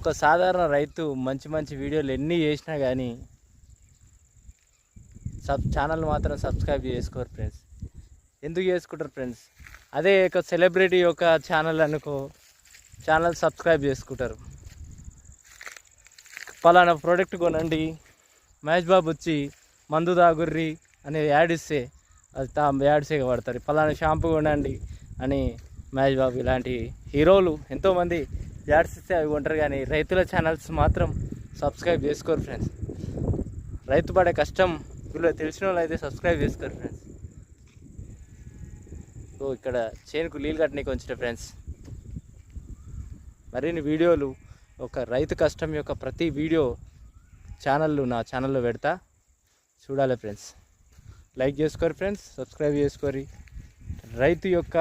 ఒక సాధారణ రైతు మంచి మంచి వీడియోలు ఎన్ని చేసినా కానీ ఛానల్ మాత్రం సబ్స్క్రైబ్ చేసుకోరు ఫ్రెండ్స్. ఎందుకు చేసుకుంటారు ఫ్రెండ్స్? అదే ఒక సెలబ్రిటీ యొక్క ఛానల్ అనుకో, ఛానల్ సబ్స్క్రైబ్ చేసుకుంటారు. పలానా ప్రోడక్ట్ కొనండి, మహేష్ బాబు వచ్చి మందు తాగుర్రి అనే యాడ్ ఇస్తే అది యాడ్సే పడతారు. పలానా షాంపూ కొనండి అని మహేష్ బాబు ఇలాంటి హీరోలు ఎంతోమంది యాడ్స్ ఇస్తే అవి కొంటారు. కానీ రైతుల ఛానల్స్ మాత్రం సబ్స్క్రైబ్ చేసుకోరు ఫ్రెండ్స్. రైతు పడే కష్టం వీళ్ళు తెలిసిన వాళ్ళు అయితే సబ్స్క్రైబ్ చేసుకోరు ఫ్రెండ్స్. సో ఇక్కడ చేనుకు నీళ్ళు కట్టనీకి వచ్చిన ఫ్రెండ్స్. మరిన్ని వీడియోలు ఒక రైతు కష్టం యొక్క ప్రతి వీడియో నా ఛానల్లో పెడతా, చూడాలి ఫ్రెండ్స్. లైక్ చేసుకోరు ఫ్రెండ్స్, సబ్స్క్రైబ్ చేసుకోరి. రైతు యొక్క